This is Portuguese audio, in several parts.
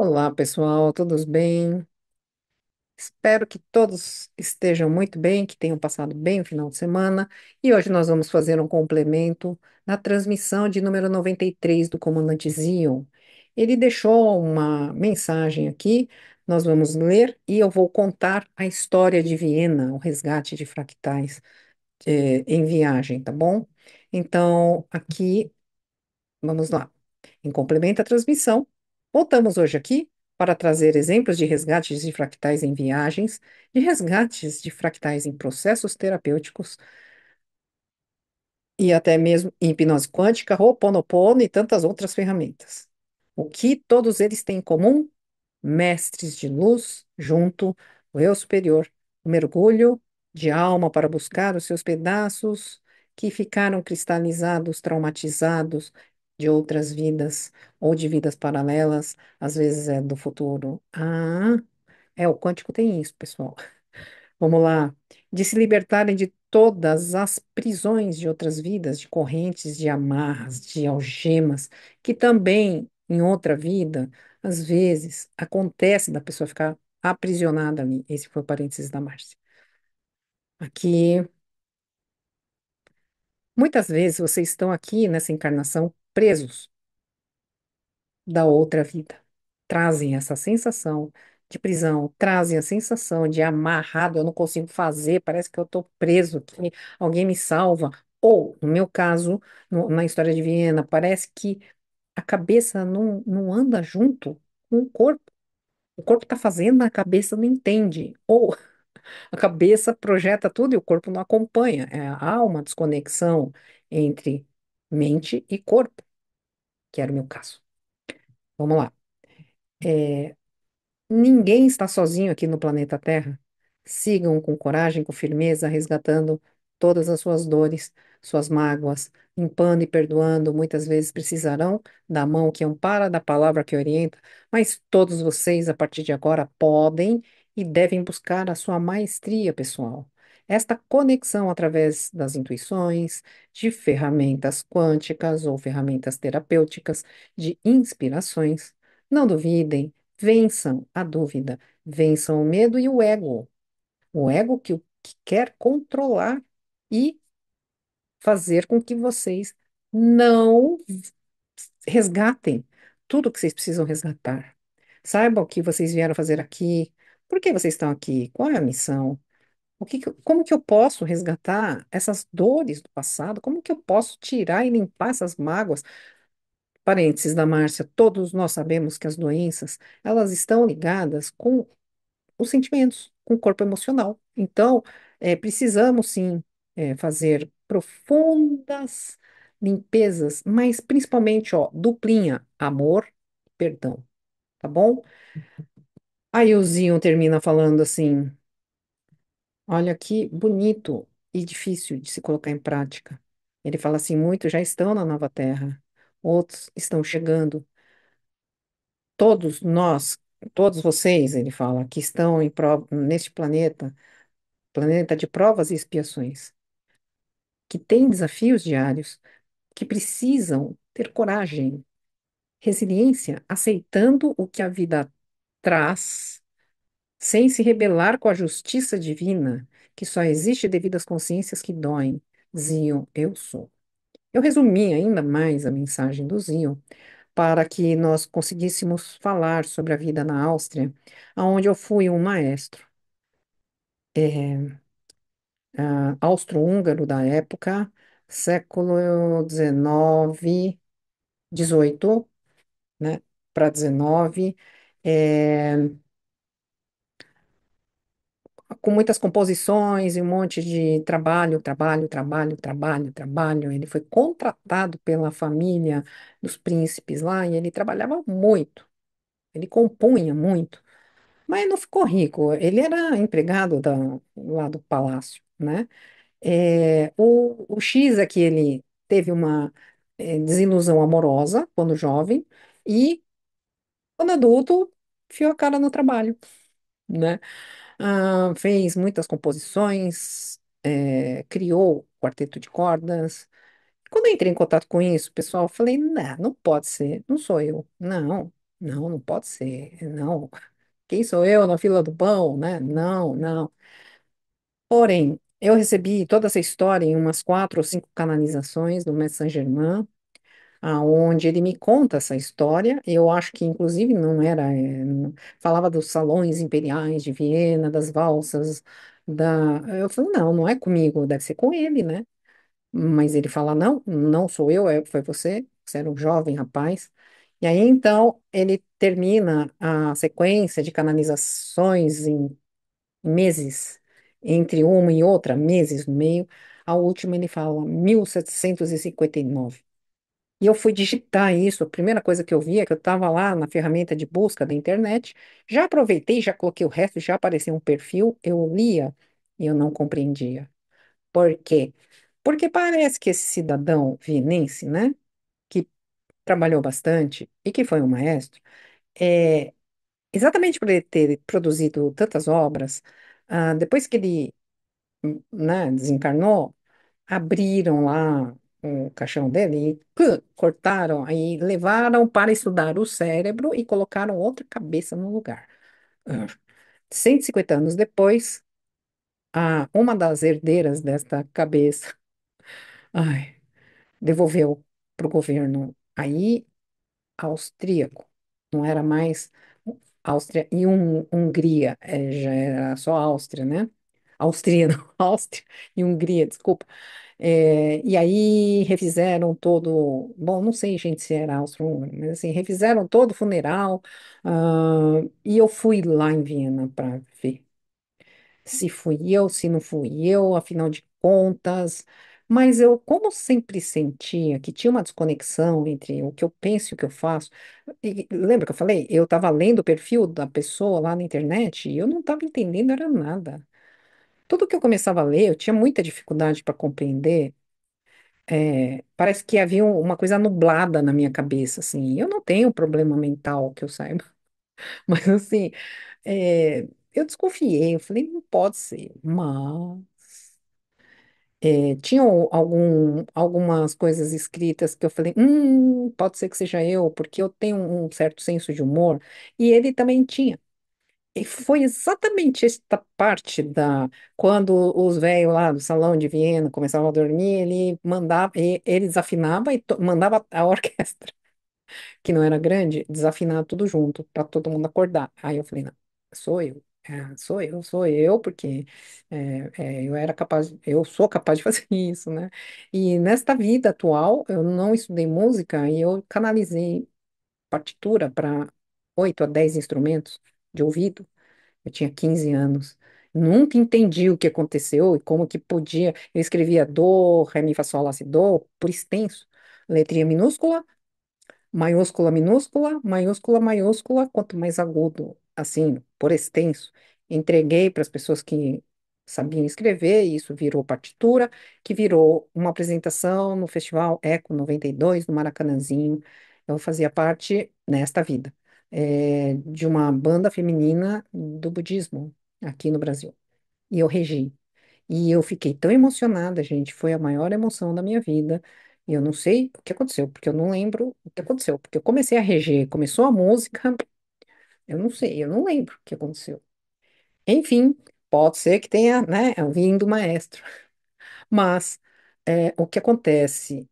Olá, pessoal, todos bem? Espero que todos estejam muito bem, que tenham passado bem o final de semana. E hoje nós vamos fazer um complemento na transmissão de número 93 do comandante Zion. Ele deixou uma mensagem aqui, nós vamos ler e eu vou contar a história de Viena, o resgate de fractais, em viagem, tá bom? Então, aqui, vamos lá. Em complemento à transmissão, voltamos hoje aqui para trazer exemplos de resgates de fractais em viagens, de resgates de fractais em processos terapêuticos e até mesmo em hipnose quântica, Ho'oponopono e tantas outras ferramentas. O que todos eles têm em comum? Mestres de luz junto ao eu superior, o mergulho de alma para buscar os seus pedaços que ficaram cristalizados, traumatizados de outras vidas ou de vidas paralelas, às vezes é do futuro. O quântico tem isso, pessoal. Vamos lá. De se libertarem de todas as prisões de outras vidas, de correntes, de amarras, de algemas, que também em outra vida, às vezes, acontece da pessoa ficar aprisionada ali. Esse foi o parênteses da Márcia. Aqui, muitas vezes vocês estão aqui nessa encarnação presos da outra vida. Trazem essa sensação de prisão, trazem a sensação de amarrado, eu não consigo fazer, parece que eu estou preso aqui, alguém me salva. Ou, no meu caso, na história de Viena, parece que a cabeça não anda junto com o corpo. O corpo está fazendo, a cabeça não entende. Ou a cabeça projeta tudo e o corpo não acompanha. Há uma desconexão entre mente e corpo, que era o meu caso. Vamos lá. É, Ninguém está sozinho aqui no planeta Terra. Sigam com coragem, com firmeza, resgatando todas as suas dores, suas mágoas, limpando e perdoando. Muitas vezes precisarão da mão que ampara, da palavra que orienta, mas todos vocês, a partir de agora, podem e devem buscar a sua maestria pessoal. Esta conexão através das intuições, de ferramentas quânticas ou ferramentas terapêuticas, de inspirações. Não duvidem. Vençam a dúvida, vençam o medo e o ego. O ego que quer controlar e fazer com que vocês não resgatem tudo que vocês precisam resgatar. Saibam o que vocês vieram fazer aqui, por que vocês estão aqui, qual é a missão, como que eu posso resgatar essas dores do passado, como que eu posso tirar e limpar essas mágoas. Parênteses da Márcia, todos nós sabemos que as doenças, elas estão ligadas com os sentimentos, com o corpo emocional. Então, precisamos sim fazer profundas limpezas, mas principalmente, ó, duplinha, amor, perdão, tá bom? Aí o Zion termina falando assim: olha que bonito e difícil de se colocar em prática. Ele fala assim: muitos já estão na nova terra, outros estão chegando. Todos nós, todos vocês, ele fala, que estão neste planeta, planeta de provas e expiações, que têm desafios diários, que precisam ter coragem, resiliência, aceitando o que a vida traz, sem se rebelar com a justiça divina, que só existe devido às consciências que doem. Zion, eu sou. Eu resumi ainda mais a mensagem do Zion para que nós conseguíssemos falar sobre a vida na Áustria, onde eu fui um maestro. Austro-húngaro da época, século XIX, XVIII, né, para XIX, é, com muitas composições e um monte de trabalho, trabalho, trabalho, trabalho, trabalho. Ele foi contratado pela família dos príncipes lá e ele trabalhava muito, ele compunha muito, mas não ficou rico. Ele era empregado lá do palácio, né? O X é que ele teve uma desilusão amorosa quando jovem e, quando adulto, enfiou a cara no trabalho, né? Fez muitas composições, criou quarteto de cordas. Quando eu entrei em contato com isso, pessoal, eu falei, não, não pode ser, não sou eu, não. Não, não pode ser. Não. Quem sou eu na fila do pão, né? Não, não. Porém, eu recebi toda essa história em umas 4 ou 5 canalizações do Mestre Saint-Germain, aonde ele me conta essa história. Eu acho que, inclusive, não era. Falava dos salões imperiais de Viena, das valsas, da. Eu falei, não, não é comigo, deve ser com ele, né? Mas ele fala, não, não sou eu, foi você, você era um jovem rapaz. E aí, então, ele termina a sequência de canalizações em meses, entre uma e outra, meses no meio. A última ele fala 1759. E eu fui digitar isso, a primeira coisa que eu vi é que eu estava lá na ferramenta de busca da internet, já aproveitei, já coloquei o resto, já apareceu um perfil, eu lia e eu não compreendia. Por quê? Porque parece que esse cidadão vienense, né, que trabalhou bastante e que foi um maestro, é, exatamente por ele ter produzido tantas obras, depois que ele, né, desencarnou, abriram lá o caixão dele e cortaram, aí levaram para estudar o cérebro e colocaram outra cabeça no lugar. Ah, 150 anos depois, uma das herdeiras desta cabeça, ai, devolveu para o governo aí austríaco, não era mais Áustria e Hungria, já era só Áustria, né? Áustria, não, Áustria e Hungria, desculpa. E aí refizeram todo, bom, não sei, gente, se era Áustria-Húngaro, mas assim, refizeram todo o funeral, e eu fui lá em Viena para ver se fui eu, se não fui eu, afinal de contas. Mas eu, como sempre sentia que tinha uma desconexão entre o que eu penso e o que eu faço, e lembra que eu falei? Eu estava lendo o perfil da pessoa lá na internet e eu não estava entendendo era nada. Tudo que eu começava a ler, eu tinha muita dificuldade para compreender. Parece que havia uma coisa nublada na minha cabeça, assim. Eu não tenho problema mental, que eu saiba, mas assim, eu desconfiei, eu falei, não pode ser, mas tinham algumas coisas escritas que eu falei, pode ser que seja eu, porque eu tenho um certo senso de humor, e ele também tinha. E foi exatamente esta parte quando os velhos lá do Salão de Viena começavam a dormir, ele mandava, ele desafinava e mandava a orquestra, que não era grande, desafinar tudo junto, para todo mundo acordar. Aí eu falei, não, sou eu. Sou eu, porque eu era capaz, eu sou capaz de fazer isso, né? E nesta vida atual, eu não estudei música e eu canalizei partitura para 8 a 10 instrumentos de ouvido. Eu tinha 15 anos. Nunca entendi o que aconteceu e como que podia. Eu escrevia do, ré, mi, fá, sol, lá, si, do, por extenso. Letrinha minúscula, maiúscula, minúscula, maiúscula, maiúscula, quanto mais agudo, assim, por extenso. Entreguei para as pessoas que sabiam escrever, e isso virou partitura, que virou uma apresentação no Festival Eco 92, no Maracanãzinho. Eu fazia parte, nesta vida, de uma banda feminina do budismo aqui no Brasil. E eu regi. E eu fiquei tão emocionada, gente. Foi a maior emoção da minha vida. E eu não sei o que aconteceu, porque eu não lembro o que aconteceu. Porque eu comecei a reger, começou a música, eu não sei, eu não lembro o que aconteceu. Enfim, pode ser que tenha, né, vindo o maestro. Mas o que acontece?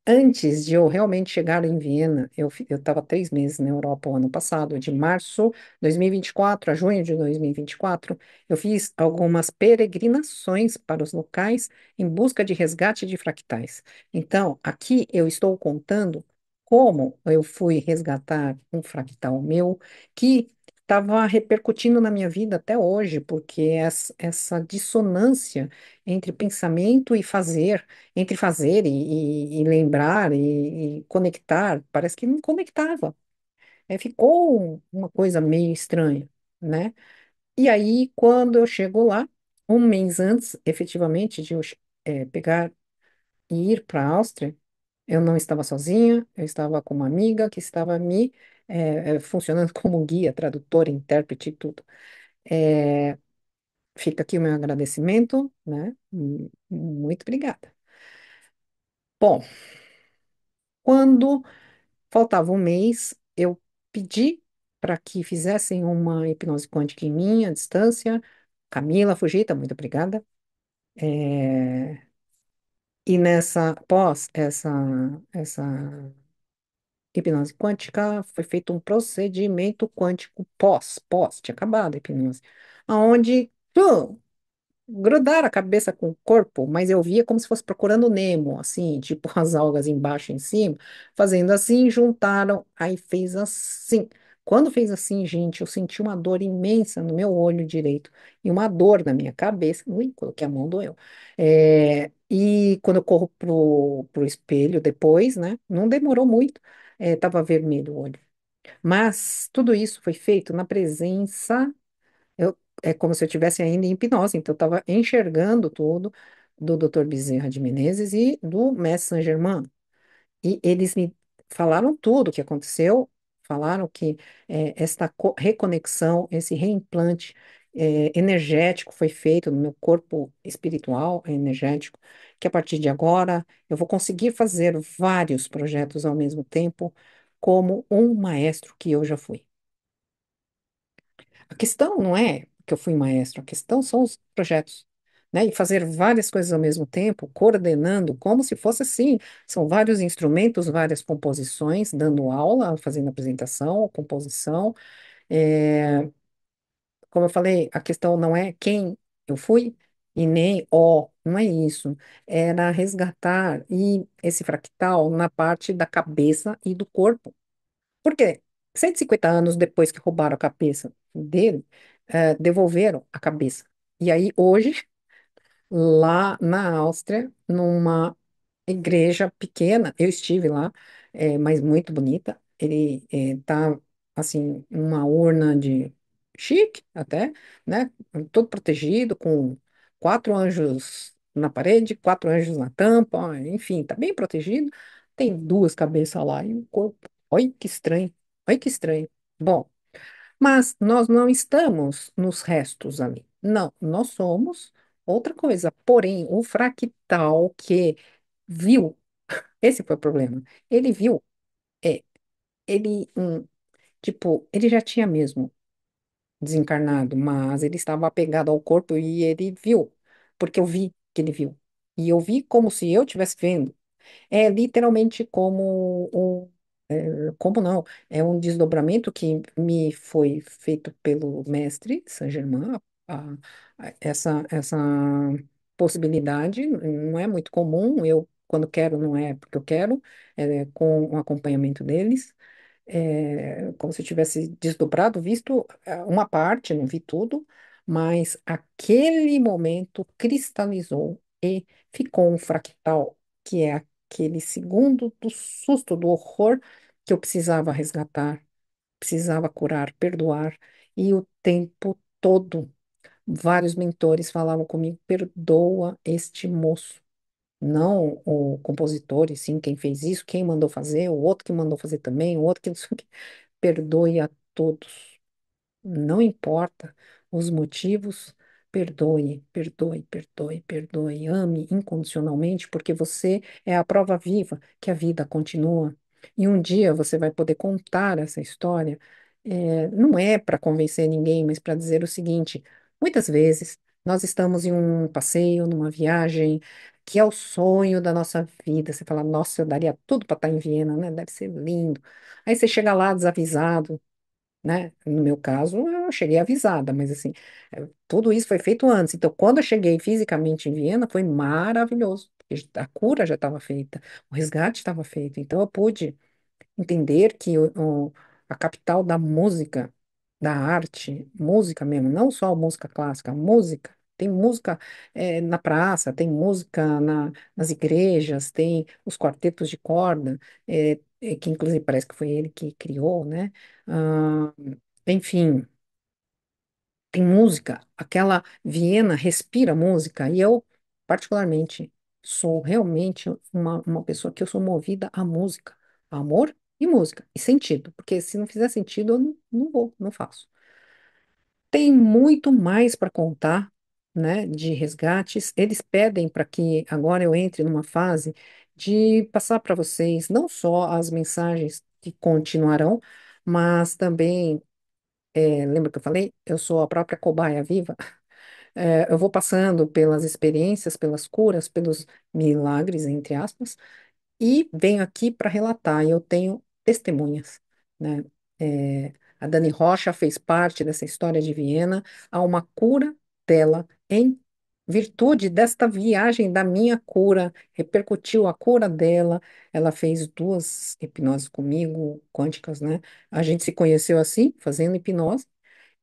Antes de eu realmente chegar em Viena, eu estava 3 meses na Europa o ano passado, de março de 2024 a junho de 2024, eu fiz algumas peregrinações para os locais em busca de resgate de fractais. Então, aqui eu estou contando como eu fui resgatar um fractal meu que estava repercutindo na minha vida até hoje, porque essa dissonância entre pensamento e fazer entre fazer e lembrar e conectar, parece que não conectava. Ficou uma coisa meio estranha, né? E aí, quando eu chego lá, um mês antes, efetivamente, de eu pegar e ir para a Áustria, eu não estava sozinha, eu estava com uma amiga que estava me funcionando como guia, tradutora, intérprete e tudo. É, fica aqui o meu agradecimento, né? Muito obrigada. Bom, quando faltava um mês, eu pedi para que fizessem uma hipnose quântica em mim, à distância. Camila Fujita, muito obrigada. É, e após essa hipnose quântica, foi feito um procedimento quântico tinha acabado a hipnose, aonde grudaram a cabeça com o corpo, mas eu via como se fosse procurando Nemo, assim, tipo as algas embaixo e em cima, fazendo assim, juntaram, aí fez assim. Quando fez assim, gente, eu senti uma dor imensa no meu olho direito e uma dor na minha cabeça. Ui, coloquei a mão, doeu. E quando eu corro pro espelho depois, né, não demorou muito, tava vermelho o olho. Mas tudo isso foi feito na presença é como se eu estivesse ainda em hipnose, então eu estava enxergando tudo do Dr. Bezerra de Menezes e do Mestre Saint-Germain. E eles me falaram tudo o que aconteceu, falaram que esta reconexão, esse reimplante energético foi feito no meu corpo espiritual, energético, que a partir de agora eu vou conseguir fazer vários projetos ao mesmo tempo, como um maestro que eu já fui. A questão não é que eu fui maestro, a questão são os projetos, né? E fazer várias coisas ao mesmo tempo, coordenando, como se fosse assim. São vários instrumentos, várias composições, dando aula, fazendo apresentação, composição. É, como eu falei, a questão não é quem eu fui e nem não é isso. Era resgatar e esse fractal na parte da cabeça e do corpo. Por quê? 150 anos depois que roubaram a cabeça dele, devolveram a cabeça. E aí, hoje, lá na Áustria, numa igreja pequena, eu estive lá, mas muito bonita. Ele tá, assim, numa urna de chique, até, né? Todo protegido, com quatro anjos na parede, quatro anjos na tampa, enfim, tá bem protegido. Tem duas cabeças lá e um corpo. Olha que estranho, olha que estranho. Bom, mas nós não estamos nos restos ali. Não, nós somos outra coisa. Porém, o fractal que viu, esse foi o problema. Ele viu, é, tipo, ele já tinha mesmo desencarnado, mas ele estava apegado ao corpo e ele viu, porque eu vi que ele viu. E eu vi como se eu estivesse vendo. É literalmente como não, é um desdobramento que me foi feito pelo mestre Saint-Germain. a- essa possibilidade não é muito comum. Eu, quando quero, não é porque eu quero, com o acompanhamento deles. Como se eu tivesse desdobrado, visto uma parte, não vi tudo, mas aquele momento cristalizou e ficou um fractal, que é aquele segundo do susto, do horror que eu precisava resgatar, precisava curar, perdoar, e o tempo todo, vários mentores falavam comigo: perdoa este moço. Não o compositor, e sim quem fez isso, quem mandou fazer, o outro que mandou fazer também, o outro que não sei o quê. Perdoe a todos. Não importa os motivos, perdoe, perdoe, perdoe, perdoe. Ame incondicionalmente, porque você é a prova viva que a vida continua. E um dia você vai poder contar essa história. Não é para convencer ninguém, mas para dizer o seguinte: muitas vezes nós estamos em um passeio, numa viagem, que é o sonho da nossa vida. Você fala: nossa, eu daria tudo para estar em Viena, né? Deve ser lindo. Aí você chega lá desavisado, né? No meu caso, eu cheguei avisada, mas assim, tudo isso foi feito antes. Então, quando eu cheguei fisicamente em Viena, foi maravilhoso, porque a cura já estava feita, o resgate estava feito. Então, eu pude entender que a capital da música, da arte, música mesmo, não só a música clássica, a música. Tem música na praça, tem música nas igrejas, tem os quartetos de corda, que inclusive parece que foi ele que criou, né? Ah, enfim, tem música. Aquela Viena respira música, e eu, particularmente, sou realmente uma pessoa que eu sou movida à música, a amor e música, e sentido, porque se não fizer sentido, eu não vou, não faço. Tem muito mais para contar, né, de resgates. Eles pedem para que agora eu entre numa fase de passar para vocês não só as mensagens que continuarão, mas também, lembra que eu falei? Eu sou a própria cobaia viva. Eu vou passando pelas experiências, pelas curas, pelos milagres, entre aspas, e venho aqui para relatar. E eu tenho testemunhas, né? É, a Dani Rocha fez parte dessa história de Viena. Há uma cura dela em virtude desta viagem da minha cura, repercutiu a cura dela. Ela fez duas hipnoses comigo, quânticas, né? A gente se conheceu assim, fazendo hipnose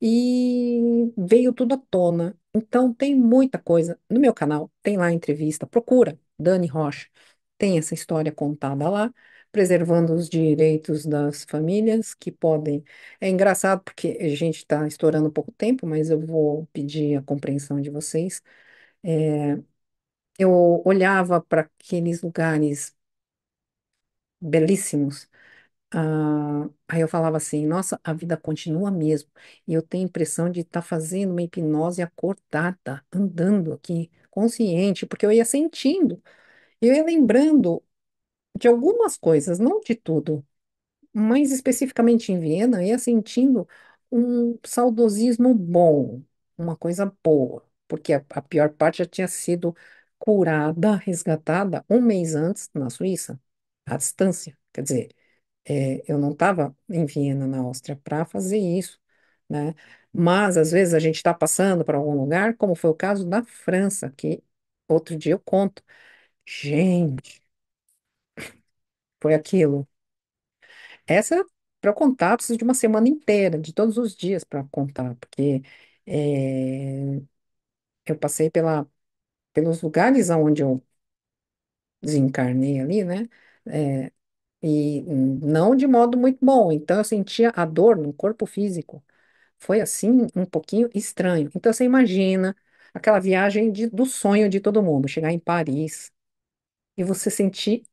e veio tudo à tona. Então, tem muita coisa no meu canal, tem lá a entrevista, procura Dani Rocha, tem essa história contada lá, preservando os direitos das famílias que podem. É engraçado porque a gente está estourando pouco tempo, mas eu vou pedir a compreensão de vocês. Eu olhava para aqueles lugares belíssimos. Aí eu falava assim, nossa, a vida continua mesmo. E eu tenho a impressão de estar fazendo uma hipnose acordada, andando aqui, consciente, porque eu ia sentindo, eu ia lembrando de algumas coisas, não de tudo, mas especificamente em Viena, eu ia sentindo um saudosismo bom, uma coisa boa, porque a pior parte já tinha sido curada, resgatada um mês antes na Suíça, à distância. Quer dizer, eu não estava em Viena, na Áustria, para fazer isso, né? Mas às vezes a gente está passando para algum lugar, como foi o caso da França, que outro dia eu conto. Gente, foi aquilo. Essa, para eu contar, eu preciso de uma semana inteira, de todos os dias para contar, porque é, eu passei pelos lugares onde eu desencarnei ali, né? É, e não de modo muito bom. Então eu sentia a dor no corpo físico. Foi assim um pouquinho estranho. Então você imagina aquela viagem do sonho de todo mundo, chegar em Paris e você sentir,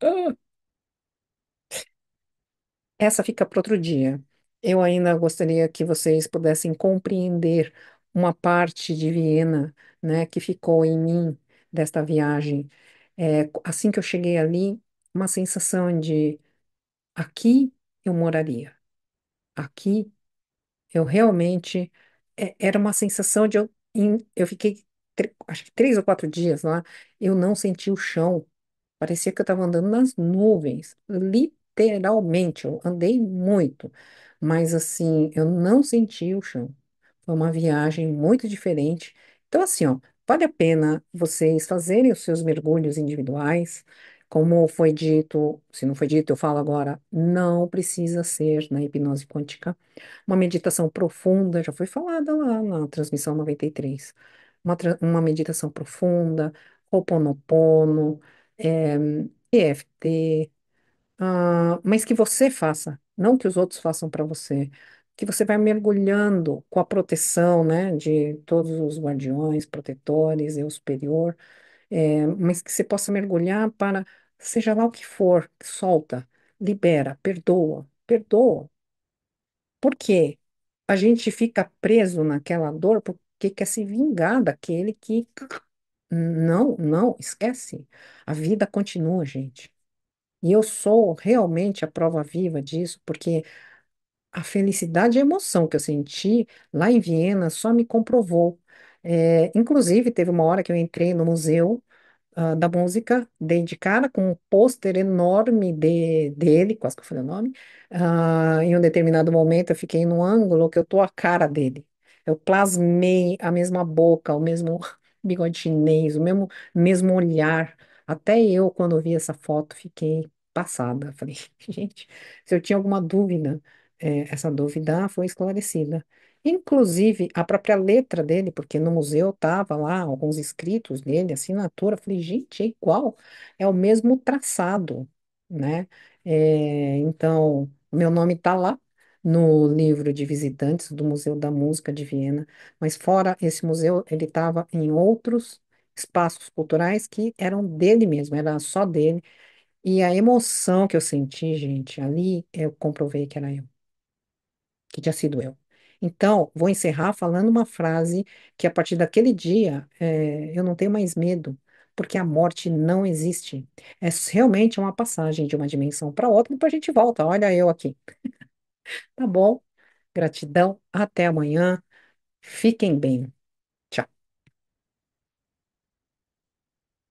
essa fica para outro dia. Eu ainda gostaria que vocês pudessem compreender uma parte de Viena, né, que ficou em mim desta viagem. Assim que eu cheguei ali, uma sensação de aqui eu moraria, aqui eu realmente era uma sensação de eu fiquei acho que 3 ou 4 dias lá, eu não senti o chão. Parecia que eu estava andando nas nuvens, literalmente. Eu andei muito, mas assim, eu não senti o chão. Foi uma viagem muito diferente. Então, assim, ó, vale a pena vocês fazerem os seus mergulhos individuais. Como foi dito, se não foi dito, eu falo agora, não precisa ser na hipnose quântica. Uma meditação profunda, já foi falada lá na transmissão 93. Uma meditação profunda, Ho'oponopono, é, EFT, mas que você faça, não que os outros façam para você. Que você vai mergulhando com a proteção, né, de todos os guardiões, protetores, eu superior, mas que você possa mergulhar para, seja lá o que for, solta, libera, perdoa, perdoa. Por quê? A gente fica preso naquela dor porque quer se vingar daquele que. Não, não, esquece. A vida continua, gente. E eu sou realmente a prova viva disso, porque a felicidade e a emoção que eu senti lá em Viena só me comprovou. Inclusive, teve uma hora que eu entrei no museu da música, dei de cara com um pôster enorme dele, quase que eu falei o nome. Em um determinado momento eu fiquei num ângulo que eu tô a cara dele. Eu plasmei a mesma boca, o mesmo bigode chinês, o mesmo olhar. Até eu, quando vi essa foto, fiquei passada. Falei, gente, se eu tinha alguma dúvida, essa dúvida foi esclarecida. Inclusive, a própria letra dele, porque no museu tava lá alguns escritos dele, assinatura. Falei, gente, é igual, é o mesmo traçado, né? Então, o meu nome tá lá no livro de visitantes do Museu da Música de Viena, mas fora esse museu, ele estava em outros espaços culturais que eram dele mesmo, era só dele. E a emoção que eu senti, gente, ali eu comprovei que era eu, que tinha sido eu. Então, vou encerrar falando uma frase que a partir daquele dia eu não tenho mais medo, porque a morte não existe. É realmente uma passagem de uma dimensão para outra, depois a gente volta. Olha eu aqui. Tá bom? Gratidão, até amanhã. Fiquem bem.